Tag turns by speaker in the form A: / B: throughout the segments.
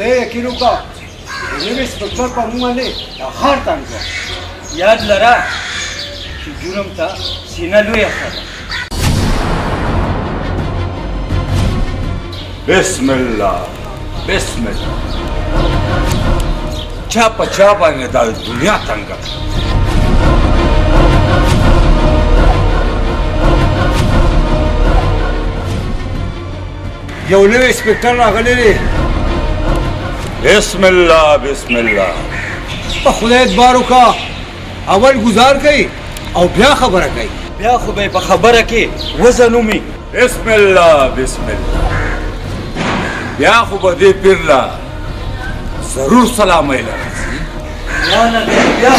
A: خدای یقین وکړه نوي سپکتر په موږ باندې دا ښار تنګ کړه
B: یاد لره چې جرم ته سینه لویه کړه
C: بسم الله بسم الله چا په چا باندې دا دنیا تنګه
A: یو نوی سپکتر راغلی دی
C: بسم الله بسم الله
A: په خدای اعتبار وکړه اول گزار کوي او بیا خبره کوي
B: بیا خو به په خبره کې وزن ومي
C: بسم الله بسم الله بیا خو به دې پیر لا ضرور سلام ایله
B: یا نه بیا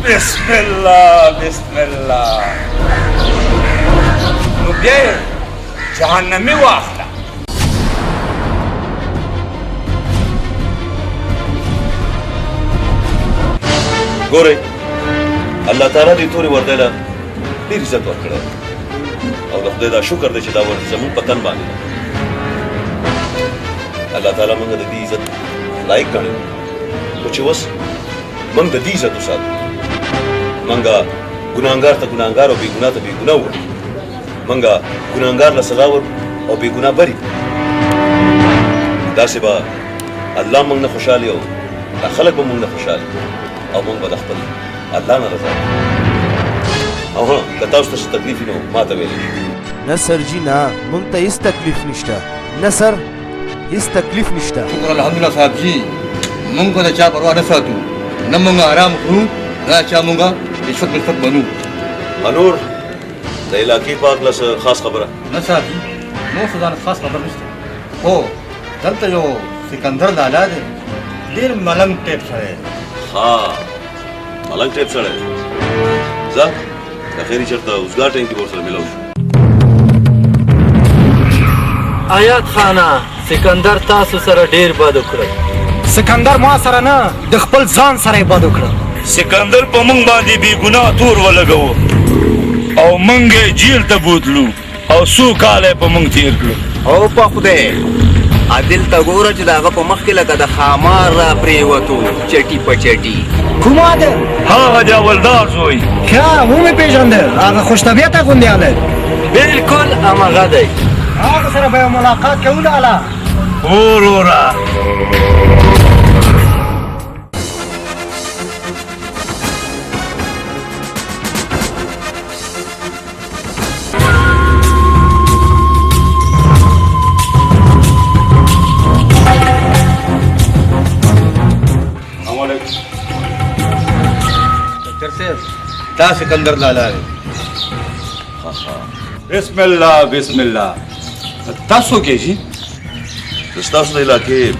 C: بسم الله بسم الله نو بیا جهنمی واخله
D: ګورئ الله تعالی دې تورې وردی له ډېر عزت ورکړی او د خدای دا شکر دی چې دا ورته زموږ په تن باندې ده الله تعالی موږ د دې عزت لایق ګڼي خو چې اوس موږ د دې عزت وساتو موږ ګناهګار ته ګناهګار او بېګناه ته بېګناه ووایو موږ ګناهګار له سزا ور او بېګناه بري داسې به الله موږ نه خوشحالي او دا خلک به موږ نه خوشحالي او موږ به د خپل الله نه رضا او ها که تاسو ته څه تکلیف وي نو ما ته ویلی شي
E: نه سرجي نه موږ ته هېڅ تکلیف نشته نه سر هېڅ تکلیف نشته
F: شکر الحمدلله صاحب جي موږ خو د چا پروا نه ساتو نه موږ آرام کړو نه چا موږ رشوت مشفت بنو
D: انور د علاقې په هکله څه خاص خبره
F: نه صاحب جي نور څه ځان خاص خبر نشته هو دلته یو سکندر لالا دی ډېر ملنګ ټیپ سړی دی
D: ها ملنګ ټیپ سړی دی ځه د خیري چېرته اوسګار ټایم کې به ورسره میلاو شو
B: آیات خانه سکندر تاسو سره ډېر بد وکړی
E: سکندر ما سره نه د خپل ځان سره یې بد وکړه
C: سکندر په موږ باندې بې ګناه تور ولګوو او موږ یې جیل ته بوتلو او څو کاله یې په موږ تېر کړو
G: او په خدای عادل ته ګوره چې د هغه په مخ کې لکه د خامار را پرېوتو چټي په چټي
E: کومه ده
C: هغه د اولدار زوی
E: ښه ومې پېژانده هغه خوشطبیعته غوندې
B: بالکل همغه دی
E: هغه سره به یو ملاقات کوو لالا
C: وروره
F: ډاکټر صاحب دا سکندر لالا دی
C: بسم الله بسم الله تاسو کې شي
D: زه ستاسو د علاقې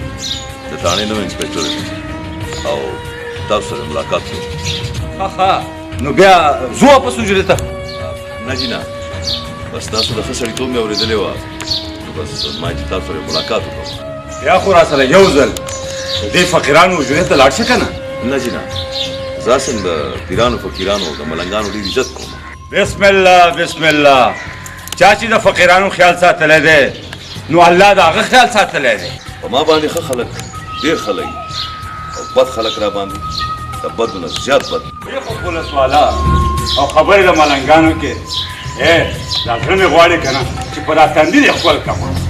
D: د تاڼې نوی انسپکټر یم او تاسو سره ملاقات کوم
C: ها نو بیا زه واپس حجرې ته
D: نه جي نه بس تاسو د ښه سړیتوب مې اورېدلې وه نو بس ما چې تاسو سره ملاقات وکړم
C: بیا خو را سره یو ځل د دې فقیرانو حجرې ته لاړ شه که نه
D: نه جي نه زه اصل د پیرانو فقیرانو د ملنګانو ډېر عزت کوم
C: بسم الله بسم الله چا چې د فقیرانو خیال ساتلی دی نو الله د هغه خیال ساتلی دی
D: په ما باندې ښه خلک ډېر ښه لګي او بد خلک را باندې د بدو نه زیات بد
C: ای خو پولیس والا او خبرې د ملنګانو کې دا زړه مې غواړي که نه چې په دا تندي دې ښکل کړم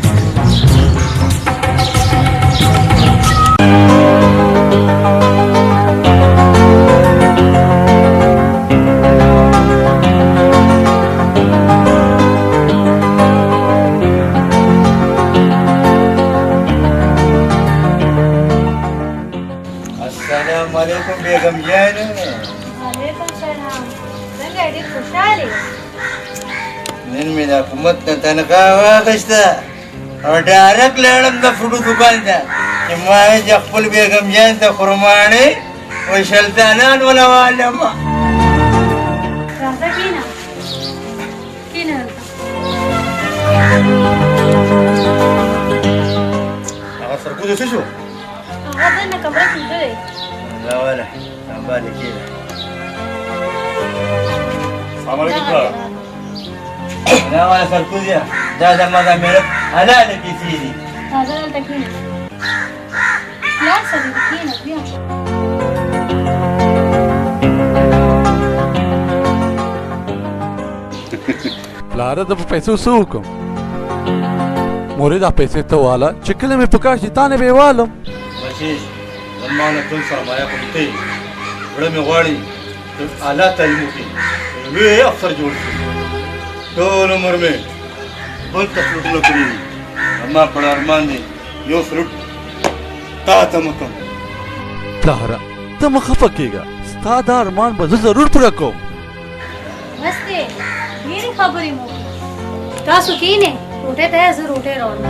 F: السلام علیکم بیگم جان
H: وعلیکم سلام څنګه ډېر خوشحاله
F: نن مې د حکومت نه تنخواه واخیسته او ډایرکټ لاړم د فوټو دوکان ته چې ما ویل چې خپل بیګم جان ته خرماڼې او شلتانان ولوالم
H: راځه کېنه کېنه
F: هغه سرکوزه څه شو
H: هغه دننه کمره کې دی
F: لا ولا سنبالي كده
C: السلام علیکم
F: لا ولا سرکوزه دا زما د مېړه حلاله پیسې دي.
H: راځه دلته کښېنه. پلار سره دې کښېنه بیا.
I: پلاره د په پیسو څه وکړم؟ مورې دا پیسې ته واله چې کله مې په کار شي تا نه به یې والم.
F: بچې زما نه ټول سرمایه خو دې ته یې زړه مې غواړي چې اعلی تعلیم وکړي لوی افسر جوړ کړي. ټول عمر مې بل ته فلوټونه کړي دي. زما پړ ارمان دی یو فلوټ تا ته مه کوم.
I: پلاره ته مه خفه کېږه، ستا دا ارمان به زه ضرور پوره کوم.
H: بس دی ډېرې خبرې مو وکړې. تاسو کښېنئ روټۍ ته زه روټۍ راوړم.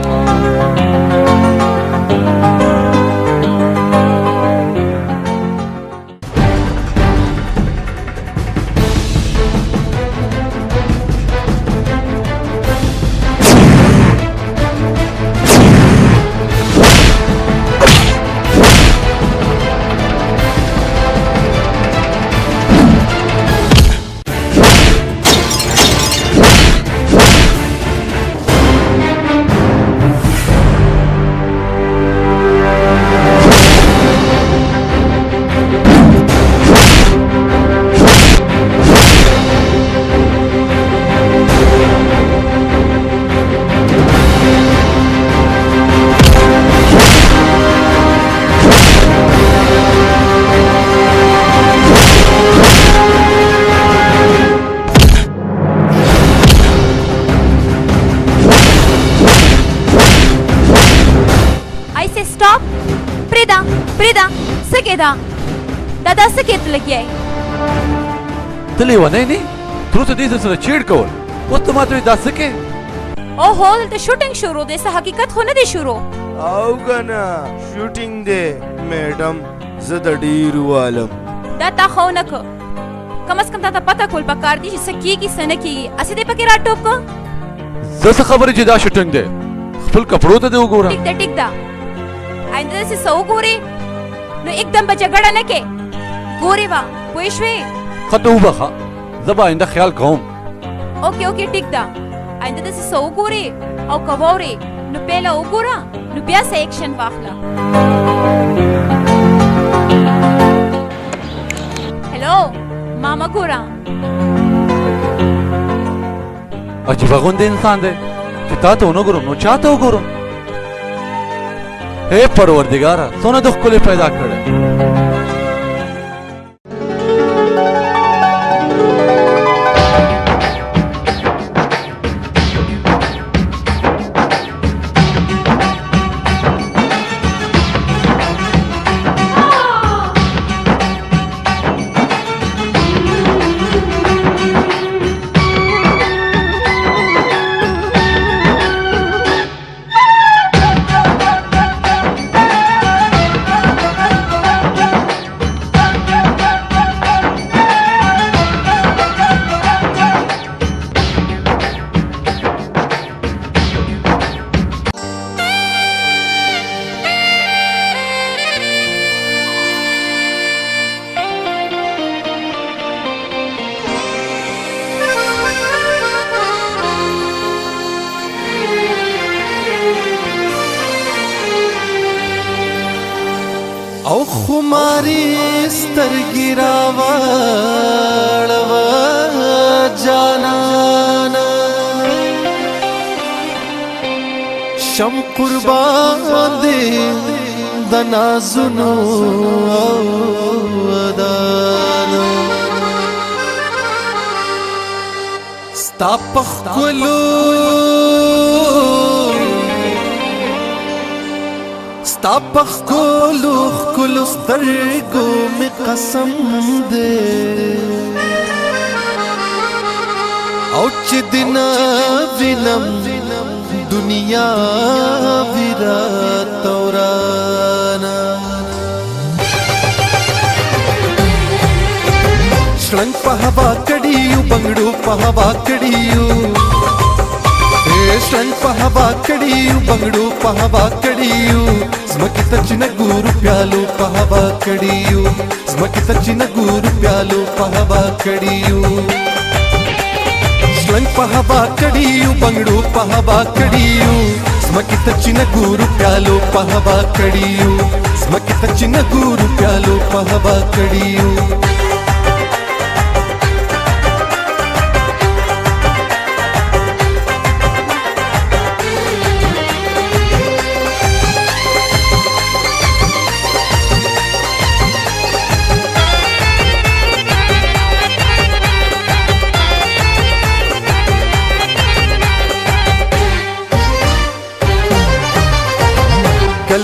J: دا څه کېت لګیای؟
I: ته لیونی نه تر اوسه دې سره چیړ کول، اوس ته ماته دا څه کې؟
J: اوهو دلته شوټینګ شروع دی، څه حقیقت خو نه دی شروع.
E: او کنه شوټینګ دی میډم، زه د ډېرو والم.
J: دا تا خو نه کو، کم از کم تا ته پته کول پکار دي چې څه کېږي څه نه کېږي، اسې دې پکې راټوپ کو.
I: زه څه خبرې چې دا شوټینګ دی، خپل کپړو ته دې وګوره.
J: ټیک ده آینده داسې څه وګورې نو एकदम به جګړه نه کې ګورې به پوه شوې.
I: ښه ته وبخه، زه به آینده خیال کوم.
J: اوکې ټیک ده آینده داسې څه وګورې او که واورې نو پهله وګوره نو بیا څه ایکشن واخله. هلو ما مه ګوره.
I: عجیبه غوندې انسان دی چې تا ته ونه ګورم نو چا ته وګورم؟ हे परवरदिगारा सोना दुख को पैदा करे.
K: او خماری سترګې راواړوه جانانا شم قربان دې د نازونو ودانو ستا په ښکلو ستا په ښکلو ښکلو سترګو مې قسم دی او چې دې نه وینم دنیا وي راته ورانه شړنګ په هوا کړي یو بنګړو په هوا کړي یو شړنګ په هوا کړي یو بنګړو په هوا کړي یو زمکې ته چې نه ګورو پیالو په هوا کړي یو زمکې ته چې نه ګورو پیالو په هوا کړي یو श्लंग په هوا کړیو بنگړو په هوا کړیو سمکی ته چې نه ګورو پیالو په هوا کړیو سمکی ته چې نه ګورو پیالو په هوا کړیو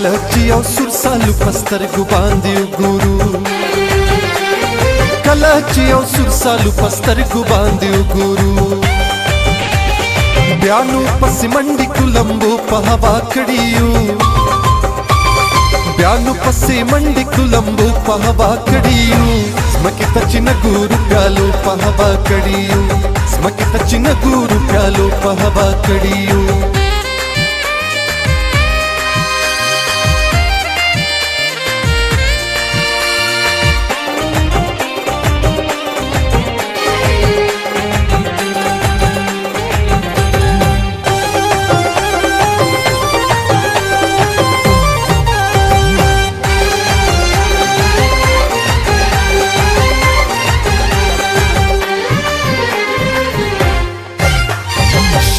K: کله چې یو سور سالو پسترګو باندې وګورو کله چې یو سور سالو پسترګو باندې وګورو بیا نو پسې منډې کولمبو په هوا کړیو بیا نو پسې منډې کولمبو په هوا کړیو سمکې ته چې نه ګورو پیالو په هوا کړیو سمکې ته چې نه ګورو پیالو په هوا کړیو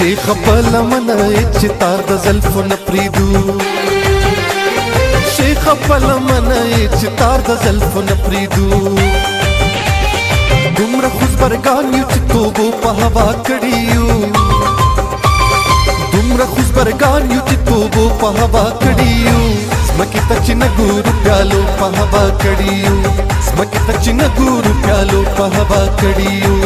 K: شیخ پل من چې تار د زلفو نه پریدو شیخ پل من چې تار د زلفو نه پریدو دومره خوشبرګان یو چې توبو په هوا کړیو دومره خوشبرګان یو چې توبو په هوا کړیو سمکې ته چې نه ګورو پیالو په هوا کړیو سمکې ته چې نه ګورو پیالو په هوا کړیو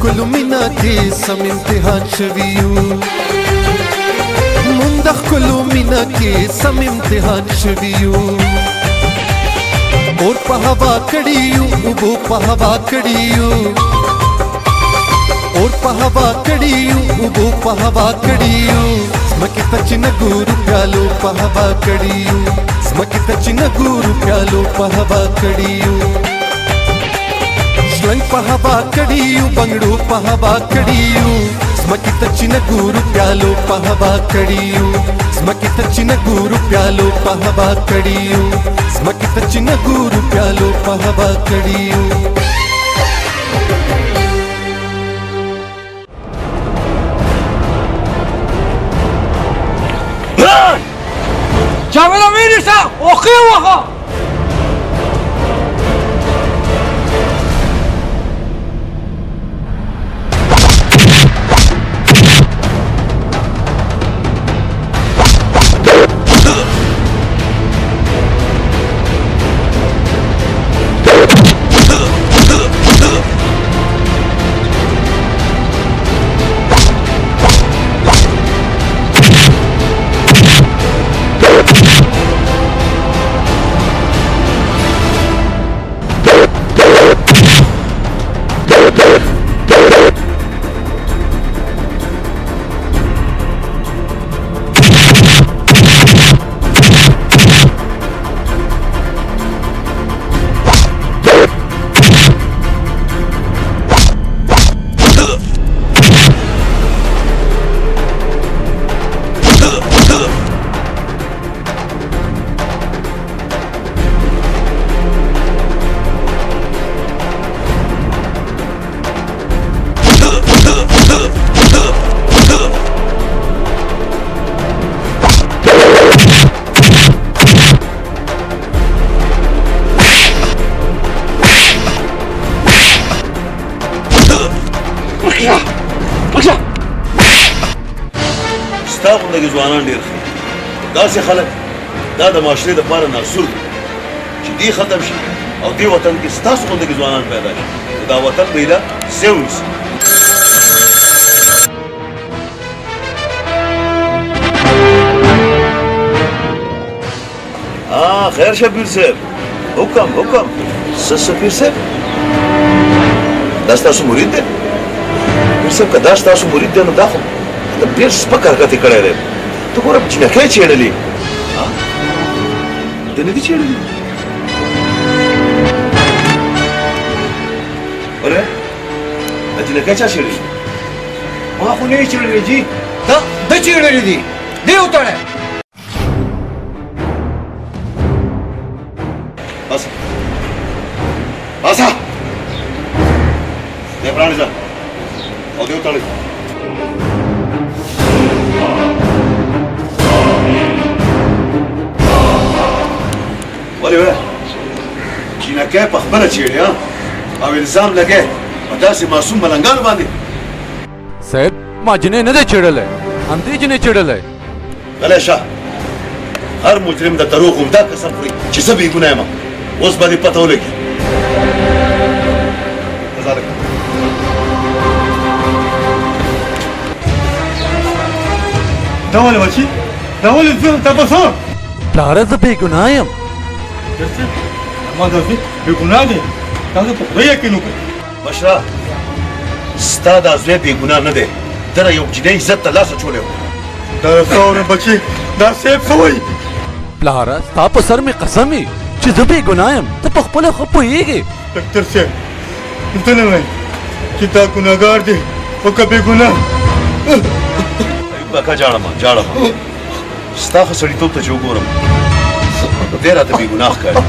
K: خلو مینا کې سم امتحان شویو مونږ خلو مینا کې سم امتحان شویو اور په هوا کړیو وبو په هوا کړیو اور په هوا کړیو وبو په هوا کړیو سمکې ته چې نه ګورو پیالو په هوا کړیو سمکې ته چې نه ګورو پیالو په هوا کړیو श्लंग په هوا کړیو بنگړو په هوا کړیو سمکی ته چې نه ګورو پیالو په هوا کړیو سمکی ته چې نه ګورو پیالو په هوا کړیو سمکی ته چې نه ګورو پیالو په هوا کړیو
A: جاوید امیر صاحب اوخی وخه
D: ستا غوندې ځوانان ډېر ښه داسې خلک دا د معاشرې دپاره ناسور دي چې دې ختم شي او دې وطن کې ستاسو غوندې ځوانان پیدا شي نو دا وطن به ایله سیو نیسي خیر شه پیر صاحب حکم څه پیر صاحب دا ستاسو مرید دی پیر صاحب که دا ستاسو مرید دی نو دا خو ډېر سپک حرکت یې کړی دی ته ګوره چینکۍ چېړلې ده نه دي چېړلې ولې دا چینکۍ چا چېړلې
A: ما خو نه یې چېړلې جي ده چېړلې دي دی وتړی
D: باسه دی پرانیزه او دی وتړئ ولې وه چینکۍ په خپله چېړې او الزام لګی په داسې معصوم ملنګانو باندې
I: صاحب ما جنې نه دی چېړلی همدې جنې چېړلی
D: غلی شه هر مجرم د دروغ همدا قسم خوري چې زه بېګناه یم اوس به دې پته ولګي
F: دا ولې بچي دا ولې زه تاسو
I: پلاره زه بېګناه یم
F: ما داسې بېګناه دی تاسو په خدای یقین وکړئ
D: مشره ستا دا زوی بېګناه نه دی ده یو جنۍ عزت ته لاس اچولی و
F: دا څه اورم بچي دا صاحب څه وایي
I: پلاره ستا په سر مې قسم وي چې زه بېګناه یم ته په خپله ښه پوهېږې
F: ډاکټر صاحب ته نه وایم چې دا ګناهګار دی او که بېګناه
D: بکا جاړه ستا خو سړیتوب ته چې وګورم دی راته بېګناه ښکاري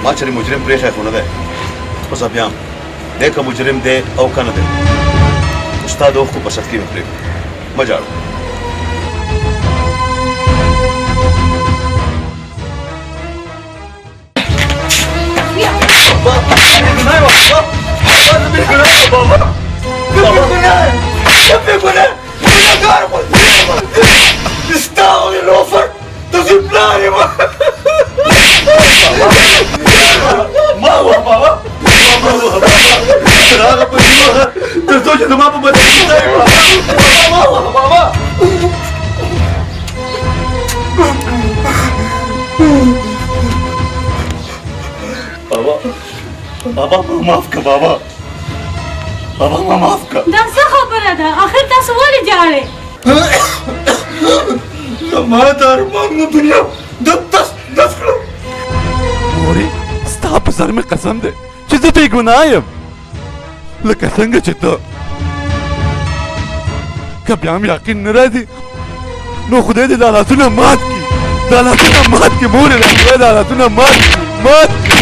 D: ما چې مجرم پرېښی خو نه دی خو زه بیا هم دی که مجرم دی او که نه دی ستا د اوښکو په سختي مې پرېږدو مه جاړه بابا معاف کا بابا ما معاف کا
H: دا څه خبره ده اخر تاسو ولې جاړئ
F: زما د ارمانونو دنیا دس کړم
I: مورې ستا په سر مې قسم دی چې زه بېګناه یم لکه څنګه چې ته که بیا هم یقین نه راځي نو خدای دې دا لاسونه مات کړي دا لاسونه مات کړي مورې خدای دا لاسونه مات کړي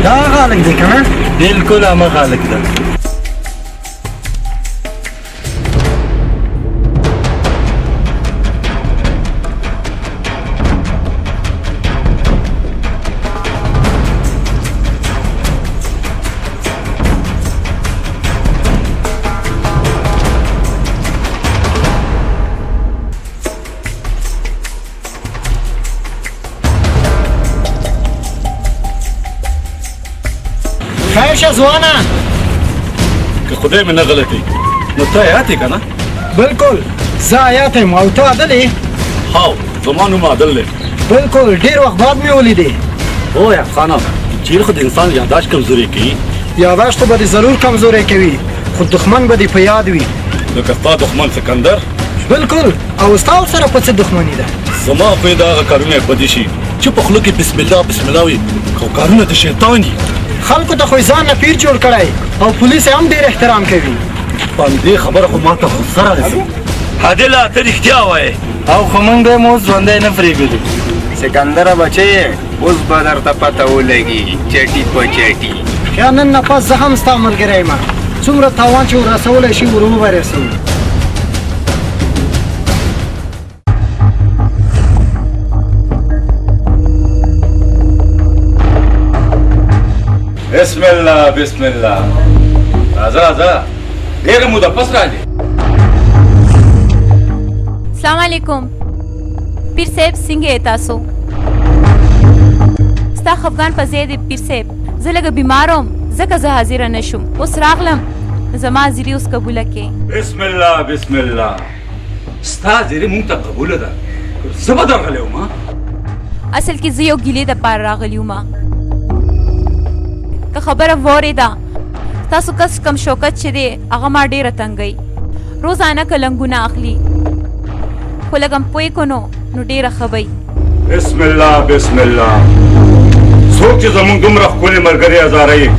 F: دا خالق دی کنه بالکل هغه خالق ده
L: خیر شه ځوانه
C: که خدای مې نه غلطي نو ته حیات یې که نه
L: بالکل زه حیات یم او ته عادل یې
C: هاو زما نوم عادل دی
L: بالکل ډېر وخت بعد مې ولیدې
C: او یعقوب خانه چیرې خو د انسان یاداشت کمزوري کوي
L: یاداشت خو به دې ضرور کمزوری کوي خو دښمن به دې په یاد وي
C: لکه ستا دښمن سکندر
L: بالکل او ستا ورسره په څه دښمني ده
C: زما خو یې د هغه کارونه بدې شي چې په خوله کې بسم الله وي خو کارونه د شیطان دي
L: خلکو ته خو یې ځان نه پیر جوړ کړی او پولیس یې هم ډېر احترام کوي
C: په همدې خبره خو ما ته غوسه راځي عادله ته رښتیا وایې
F: او خو موږ به مو ژوندی نه پرېږدو
G: सिकंदर बचे اوس به درته پته ولګي چټي په چټي
L: یا نن نه پس زه هم ستا ملګری یم څومره تاوان چې ورسولی شي ور وبرسوو
C: بسم الله بسم الله راځه راځه ډېره موده پس راځې
J: السلام علیکم پیر صاحب څنګه یې تاسو ستا خفګان په ځای دی پیر صاحب زه لږه بیمار وم ځکه زه حاضره نه شوم اوس راغلم زما حاضري اوس قبوله کړې
C: بسم الله بسم الله ستا حاضري مونږ ته قبوله ده زه به درغلی وم
J: اصل کې زه یو ګیلې دپاره راغلی وم که خبره واورېده تاسو کس کم شوکت چې دی هغه ما ډېره تنګوي روزانه کلنګونه اخلي خو لږ پوه کو نو ډېره ښه وی
C: بسم الله بسم الله څوک چې زمونږ دومره ښکلې ملګري ازاروي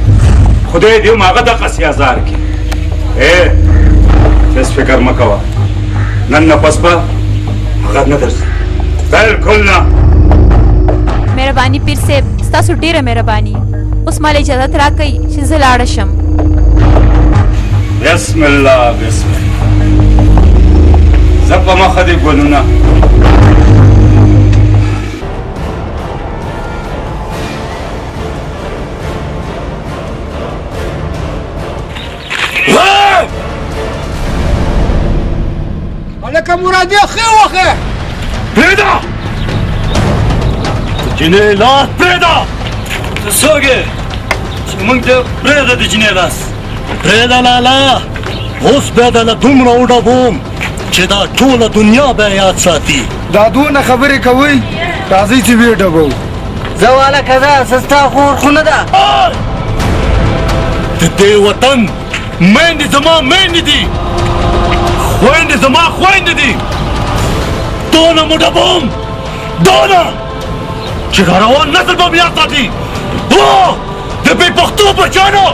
C: خدای دې هم هغه دقسې ازار کړي هېڅ فکر مه کوه نن نه پس به هغه نه درځي بلکل نه
J: مهرباني پیر صاحب ستاسو ډېره مهرباني اوس ماله اجازت راکئ چې زه لاړه شم
C: بسم الله بسم الله زه په مخه دې ګلونه
A: هلکه مرادي ښه وښه
C: پرېږده جنې لاس پرېږده
M: ته څوک یې چې موږ ته پرېږده د جنې لاس
N: پرېږده لالا اوس بیا دله دومره وډبوم چې دا ټوله دنیا به یاد ساتي
L: دا دونه خبرې کوئ راځئ چې ویې ډبو
F: زه والا که ده سستا خور خو نه ده
N: د دې وطن میندې زما میندې دي خویندې زما خویندې دي دونه مو ډبوم دونه چې روان نسل به مې یاد ساتي هو د بې پښتو بچیانو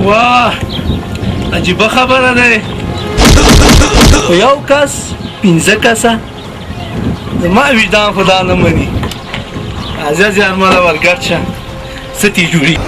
M: واه عجیبه خبره ده خو یو کس 15 کسه زما وجدان خو دا نه مني راځه زیارمله ورګډ شه څه تې جوړي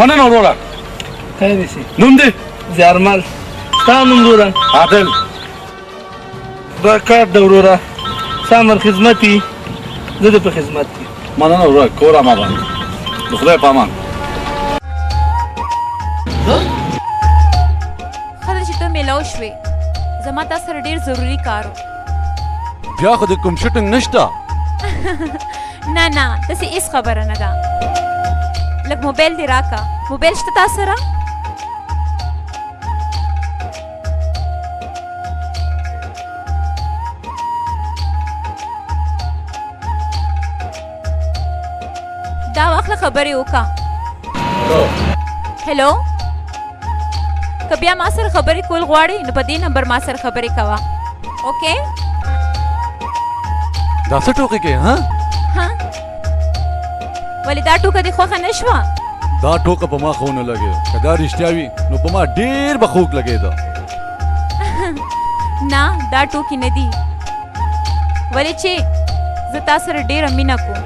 C: مننه وروره
M: خیر دې سي
C: نوم دې
M: زیارمل ستا نوم وروره
C: عادل
M: دا کار د وروره ستا امر خدمت وي زه د په خدمت کې
C: مننه وروره کور امان د خدای په امان
J: خدای چې پوه شوې زما تا سره ډېر ضروري کار و
I: بیا خو د کوم شټنګ نشته
J: نه نه داسې هېڅ خبره نه ده لږ موبایل دې راکه موبایل شته تا سره دا واخله خبرې وکړه هلو که بیا ما سره خبرې کول غواړې نو په دې نمبر ما سره خبرې کوه اوکې
I: دا څه ټوکې کوې ها
J: ولې دا ټوکه دې خوښه نه شوه
I: دا ټوکه په ما ښه ونه لګېده که دا رښتیا وي نو په ما ډېر به خوږ لګېده
J: نه دا ټوکې نه دي ولې چې زه تا سره ډېره مینه کوم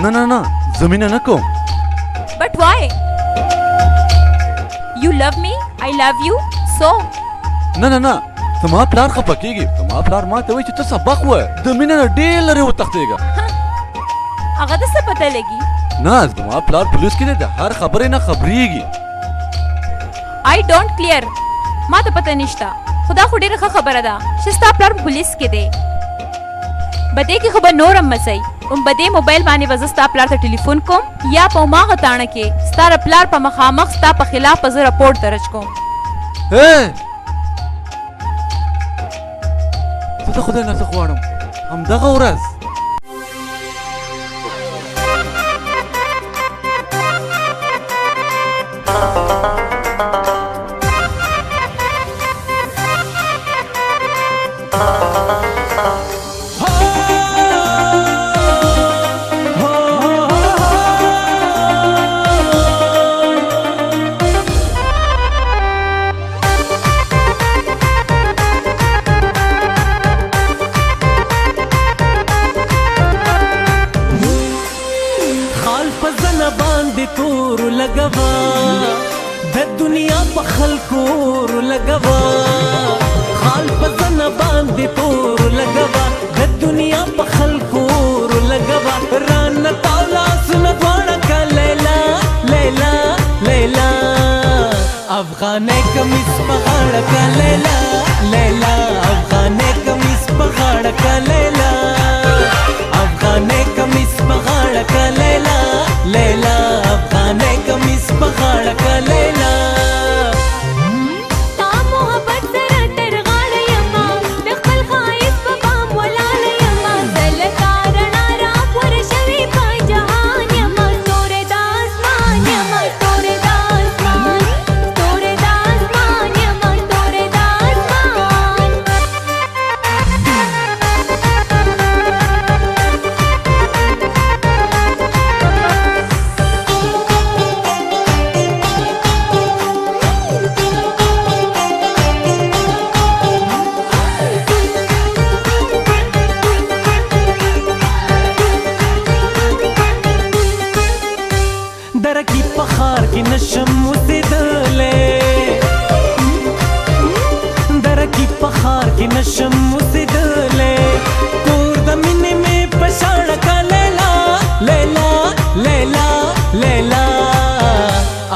I: نه نه نه زه مینه نه کوم
J: بټ وای یو لو می آی لو یو سو
I: نه نه نه زما پلار خفه کېږي زما پلار ما ته وایي چې ته سبق وایه د مینې نه ډېر لرې وتښتېږه
J: هغه د څه پته لګي
I: نه زما پلار پولیس کې دی د هر خبرې نه خبرېږي
J: آی ډونټ کلیر ما ته پته نشته خو دا خو ډېره ښه خبره ده چې ستا پلار پولیس کې دی بدې کې خو به نور هم مسئ بدې موبایل باندې به زه ستا پلار ته ټلیفون کوم یا په هماغه تاڼه کې ستا د پلار په مخامخ ستا په خلاف به زه راپورټ درج کوم
I: زه د خدای نه څه غواړم همدغه ورځ
K: अफगाने कमीज पहाड़ का लैला लैला अफगाने कमीज पहाड़ का लैला अफगाने कमीज पहाड़ का लैला लैला अफगाने कमीज पहाड़ का लैला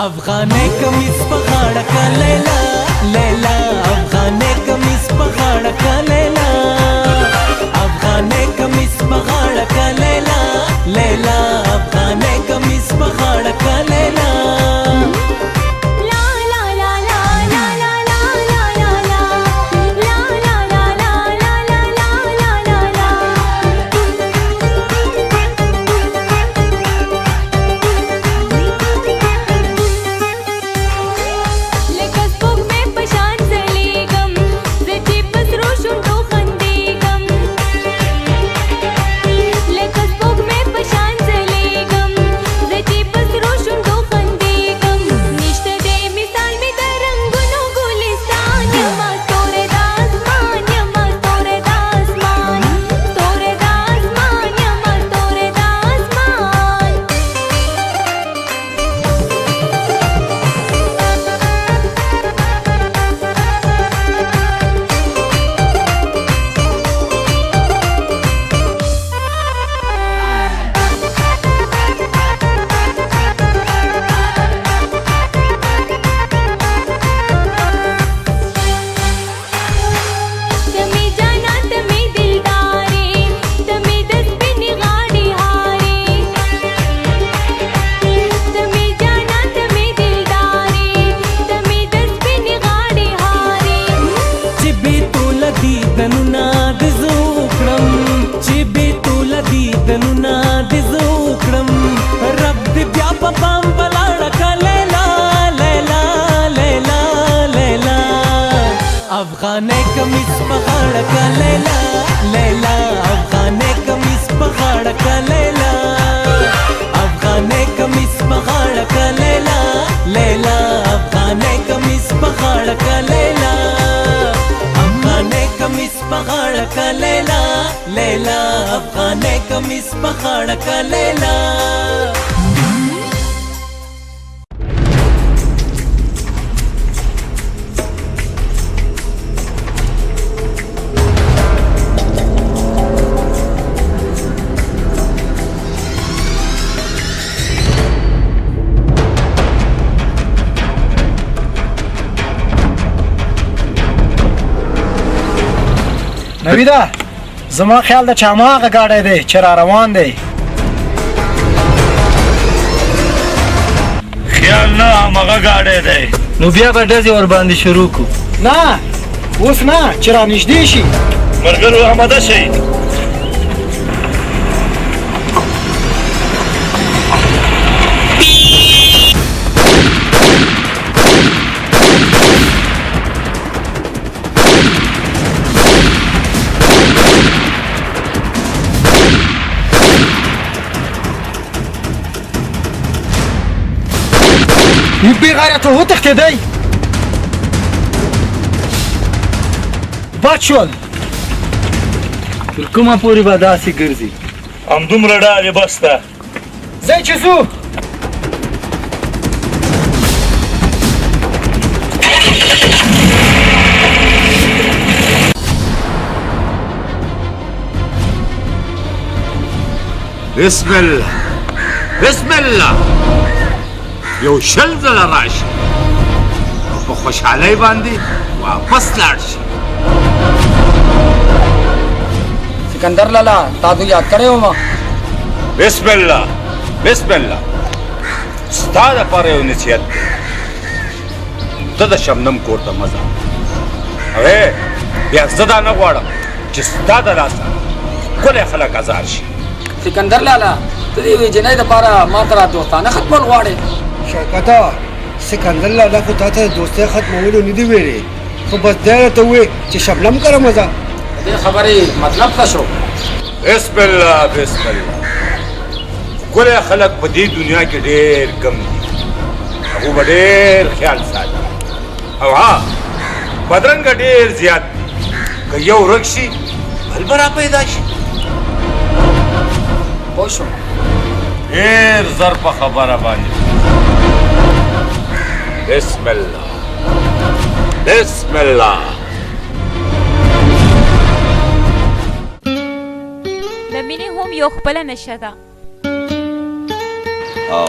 K: अफगाने कमीज पहाड़ का लैला लैला अफगाने कमीज पहाड़ का लैला अफगाने कमीज पहाड़ का लैला लैला अफगाने कमीज पहाड़ का लैला अफगाने कमीज पहाड़ का लैला लैला अफगाने कमीज पहाड़ का लैला अफगाने कमीज पहाड़ का लैला लैला अफगाने कमीज पहाड़ का लैला अफगाने कमीज पहाड़ का लैला लैला अफगाने कमीज पहाड़ का लैला
L: نویده زما خیال ده چې هماغه ګاډی دی چې را روان دی
C: خیال نه هماغه ګاډی دی
M: نو بیا به ډزې ورباندې شروع کړو
L: نه اوس نه چې را نږدې شي
C: ملګرو آماده شئ
L: یو بېغیرته وتښتېدی بد شول
M: تر کومه پورې به داسې ګرځي
C: همدومره ډارې بس ده
L: ځئ چې ځو
A: بسم الله بسم الله یو شل ځله راشي او په خوشحالۍ باندې واپس لاړ شي
L: سکندر لالا تا تو یاد کړی وم
D: بسم الله بسم الله ستا دپاره یو نصیحت دی ته د شبنم کور ته مه ځه هغې بیا زه دا نه غواړم چې ستا د لاسه ښکلی خلک ازار شي
L: سکندر لالا ته د یوې جنۍ دپاره ما ته را دوستانه ختمول غواړې
A: شوکته سکندر لالا خو تا ته د دوستۍ ختمولو نه دي ویلې خو بس دی راته ووایې چې شبنم کره مه ځه
L: د دې خبرې مطلب څه شو
D: بسم الله بسم الله ښکلی خلک په دې دنیا کې ډېر کم دي هغو به ډېر خیال ساتي او ها بدرنګه ډېر زیات دي که یو ورک شي بل به را پیدا شي
L: پوه شو
D: ډېر زر په خبره باندې بسم الله بسم الله
J: د مینې هم یو خپله نشه ده
D: او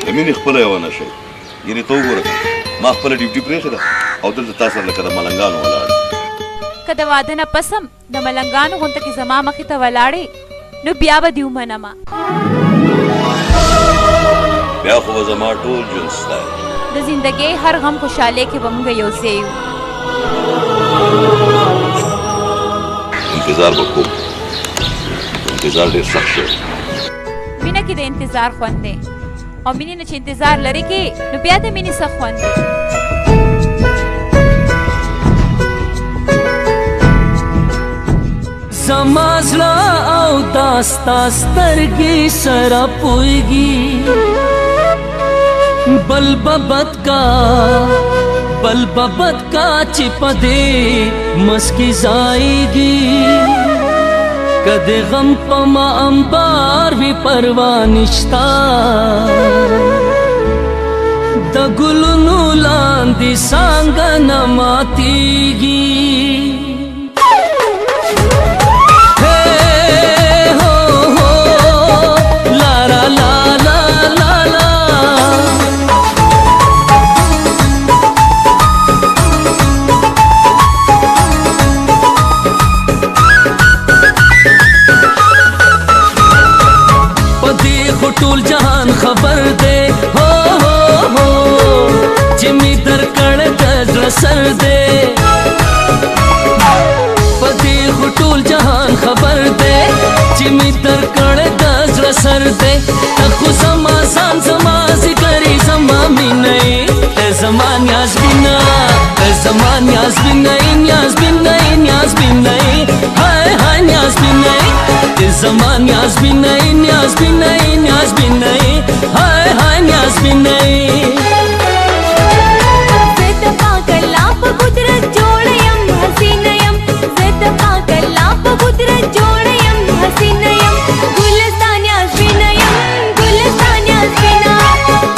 D: د مینې خپله یوه نشه یعنې ته وګوره ما خپله ډیوټي پرېښې ده او دلته تا سره لکه د ملنګانو ولاړ
J: که د واده نه پس هم د ملنګانو غونته کې زما مخې ته ولاړې نو بیا به دې ومنمه
D: بیا خو به زما ټول ژوند ستا
J: د زندګۍ هر غم خوشحالۍ کې به موږ یو ځای یو
D: انتظار به کوم انتظار ډېر سخت شوی
J: مینه کې د انتظار خوند دی او مینې نه چې انتظار لرې کې نو بیا د مینې څه خوند دی
K: زما زړه او داستا سترګې سره پوهېږي بل به بد کا چې په دې مسکې ځایږي که د غم په ما انبار وي پروا نشته د ګلونو لاندې څانګه نه ماتېږي ټول جهان خبر دے ہو جمی در کڑ د سر دے پدی ټول جهان خبر دے جمی در کڑ د سر دے تخو زما ځان زما ذکرې زما مینې ته زما نیاز بینا
O: zaman Yaz bin nahi Hay hay Yaz bin nahi zaman Yaz bin nahi Hay hay Yaz bin nahi
P: Zed paakallap kudrat jodayam hasinayam Zed paakallap kudrat jodayam hasinayam Gulistan Yaz binayam Gulistan Yaz bina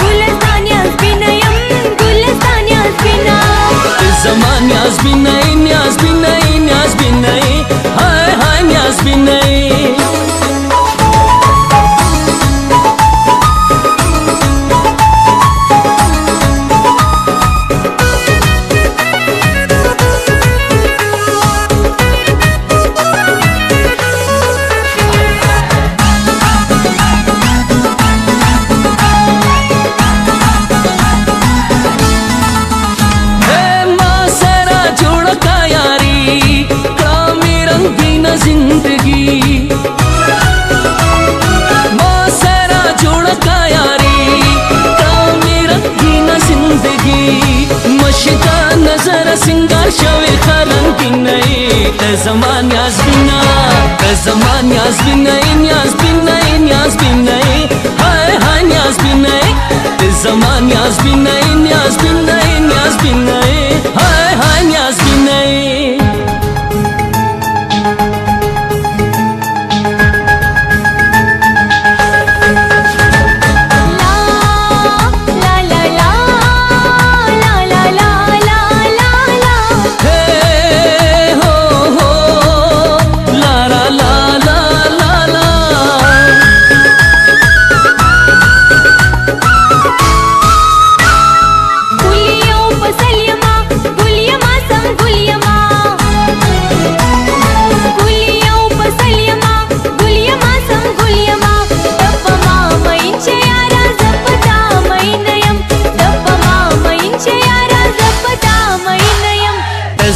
P: Gulistan Yaz binayam Gulistan Yaz bina
O: zaman Yaz bin nahi Hay hay Yaz bin nahi जिंदगी माँ सारा जोड़ का यारी कामी रंगी न जिंदगी मशका नजर सिंगार शवे खरन की नई ते जमान याज बिना ते जमान याज बिनाई याज बिनाई याज बिनाई हाय हाय याज बिनाई ते जमान याज बिनाई याज बिनाई याज बिनाई हाय हाय याज बिनाई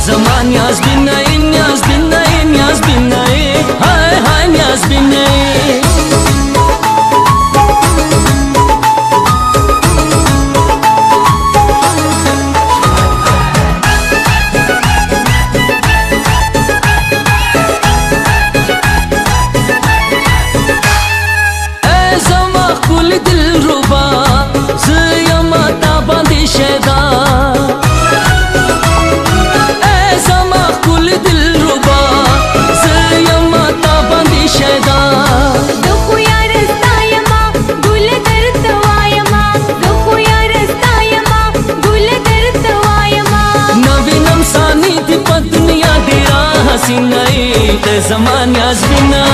O: zaman Yaz bin nahi Hay hay Yaz bin nahi Ey zama kul dilruba Ziyama tabandi şeda te zaman Yaz bina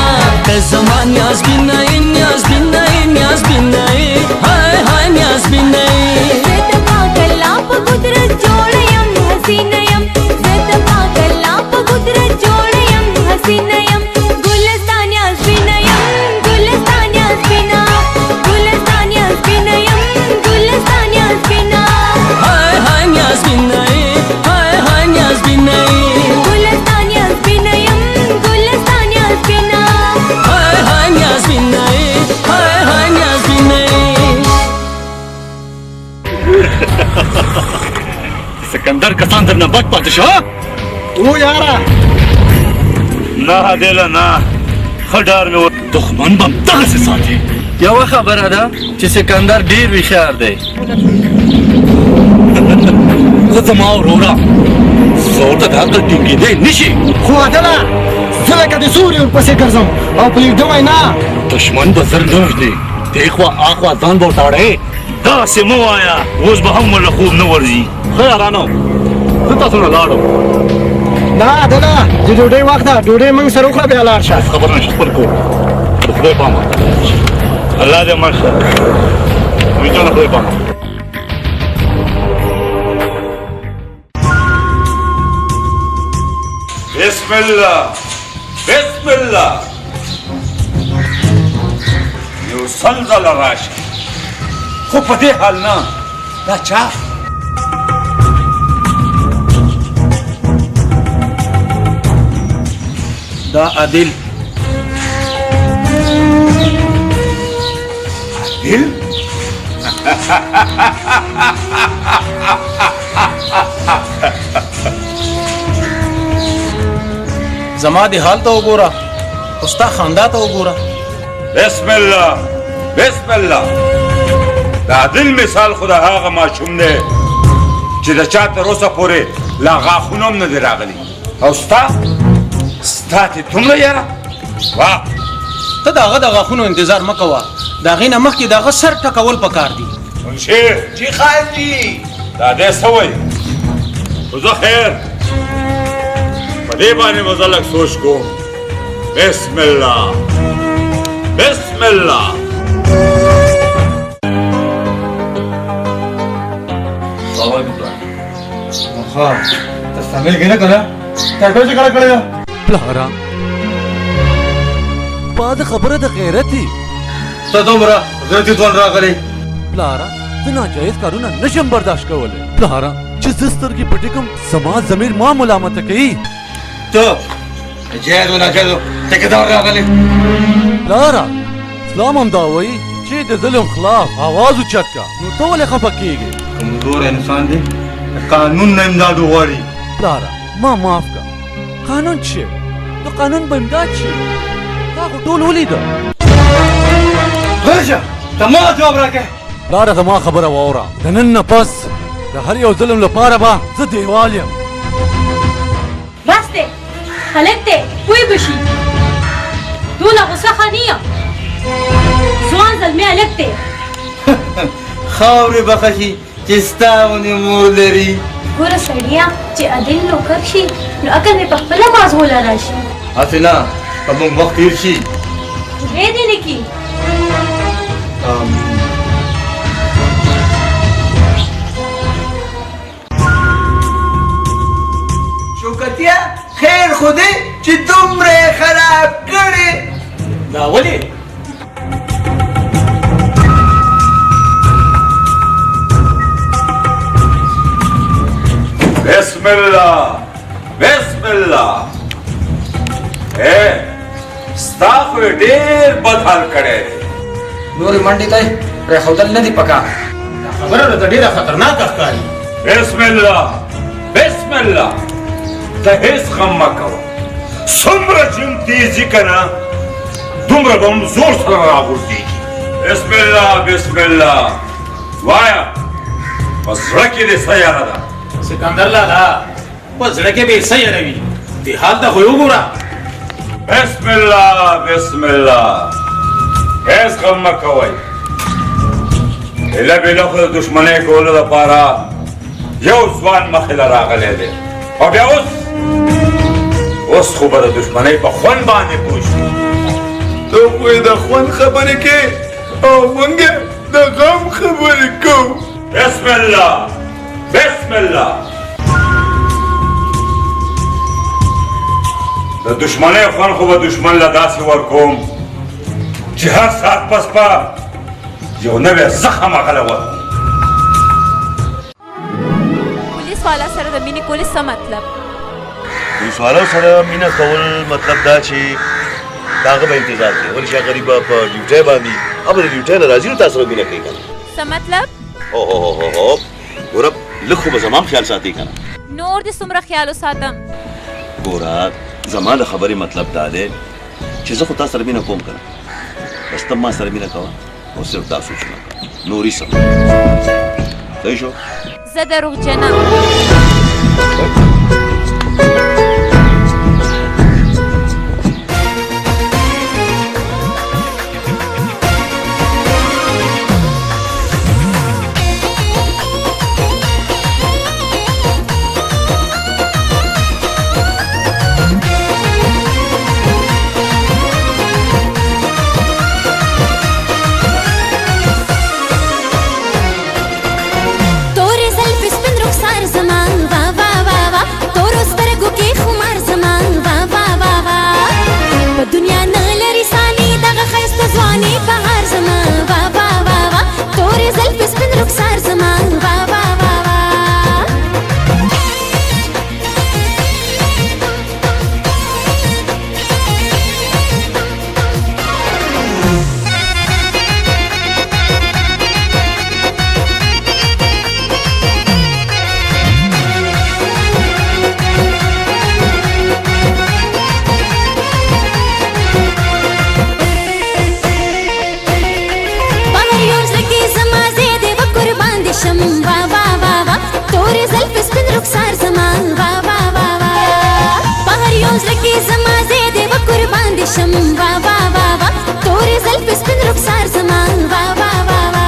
O: te zaman Yaz binayi Yaz binayi Yaz binayi hay hay Yaz binayi
P: Zed paakallap kudrat jodayam hasinayam Zed paakallap kudrat jodayam hasinayam Gulistan Yaz binayam Gulistan Yaz bina Gulistan Yaz binayam Gulistan Yaz bina
O: hay hay Yaz binayi hay hay Yaz binayi
P: Gulistan Yaz binayam Gulistan Yaz bina
O: hay hay Yaz binayi hay hay Yaz binayi
C: Sikandar कसांदर न बच पातशाह
L: वो यारा
C: ना देला ना खडार में वो दुश्मन बम तक से साथे
B: یو خبره ده چې سکندر ډیر ویښار دی
C: زما ورورا زور ته عقل ټینګې دی نشي
L: خو عدله زه لکه د سوري ورپسې ګرځم او پرېږدمه نه
C: دشمن به زر نه وژنې دیخوا اخوا ځان به ورته وړې داسې مه وایه اوس به هم ورله خوب نه ورځي ښه یارانو زه تاسو نه لاړم
L: نه عدله د ډوډۍ وخت ده ډوډۍ موږ سره وخوره بیا لاړ شه
C: خبر نشي خپل کور د خدای پامه الله دې مړ شه ویجانه خدای پامه
A: بسم الله بسم الله یو سلزله راشه خو په دې حال نه دا چا
B: دا عادل
A: عادل
L: زما د حال ته وګوره استا خندا ته وګوره
A: بسم الله بسم الله دا عدل مثال خدا هغه ماشوم دی چې د چا تر اوسه پورې لا غاښونه هم نه دي راغلي او ستا ته دومره یاره واه
L: ته د هغه د غاښونو انتظار مه کوه د هغې نه مخکې د هغه سر ټکول پکار دي
A: منشي
F: جی خان جی
A: دا دی څه وایي خو زه خیر په دې باندې به زه لږ سوچ کوم بسم الله بسم الله
F: تستعمل کنه کنه تاسو څه کړه کړه
I: پلارا بعد خبره د غیرتي
F: ته دومره غیرتي ځوان راغلی
I: پلارا ته ناجایز کارونه نشم برداشت کولی پلارا چې زه سترګې پټې کوم زما ضمیر ما ملامته کوي
F: ته جایز و ناجایز ته کدار راغلی
I: پلارا اسلام هم دا وایي چې د ظلم خلاف آواز اوچت کا نو ته ولې خفه کېږې
F: کمزور انسان دی قانون نه امداد غواړي
I: پلارا ما معاف کا قانون چې نو قانون به امداد شي تا خو ټول ولیده
F: راشه ته ما جواب راکړه
I: پلاره زما خبره واوره د نن نه پس د هر یو ظلم لپاره به زه دیوال یم
H: بس دی هلک دی پوی بشي دونه غوسه ښه نه یم ځوان زلمی هلک دی
F: خاورې بخښي چې ستا غوندې مور لري
H: ګوره سړیه چې عادل نوکر شي نو عقل مې په خپله مازغوله راشي
F: هسې نه که موږ وخت تېر شي
H: خدای دې نه کي
F: شوکتیا خیر خو دی چې دومره یې خراب کړې
L: دا ولې
A: بسم الله بسم الله ستا خو یې ډېر بد حال کړی دی
L: نورې منډې ته یې پرېښودل نه دي پکار دا خبره راته ډېره خطرناکه ښکاري
A: بسم الله بسم الله ته هېڅ غم مه کوه څومره چې هم تېزي که نه دومره به هم زور سره راغورځېږي بسم الله بسم الله وایه په زړه کې دې څه یاره ده
L: سکندر لالا په زړه کې به یې څه یاروي دې حال ته خو یې وګوره
A: بسم الله بسم الله هېڅ غم مه کوئ هیله بېله خو د دښمنۍ کولو لپاره یو ځوان مخې له راغلی دی او بیا اوس خو به د دښمنۍ په خوند باندې پوه شي
I: ته خو یې د خوند خبرې کې او موږ د غم خبرې کوو
A: بسم الله بسم الله د دښمنۍ خوند خو به دښمن له داسې ورکوم چې هر ساعت پس به یو نوی زخم هغه له ورکوم
J: پولیس والا سره د مینې کولې څه مطلب
D: پولیس والا سره مینه کول مطلب دا چې د هغه به انتظار کوي ولې چې هغه غریب په ډیوټۍ باندې هغه د ډیوټۍ نه راځي نو تا سره مینه کوي که نه
J: څه مطلب
D: اوه ګوره لږ خو به زما هم خیال ساتي که نه
J: نور دې څومره خیال وساتم
D: ګوره زما د خبرې مطلب دا دی چې زه خو تا سره مینه کوم که نه بس ته ما سره مینه کوه او صرف دا سوچونه کوه نورې څه صحیح شو
J: زه دروغجنه
P: تورې زلفې سپین رخسار زما बांदिशम वा वा वा वा तोरे ज़ल्फ़ स्पिन रुखसार ज़मा वा वा वा वा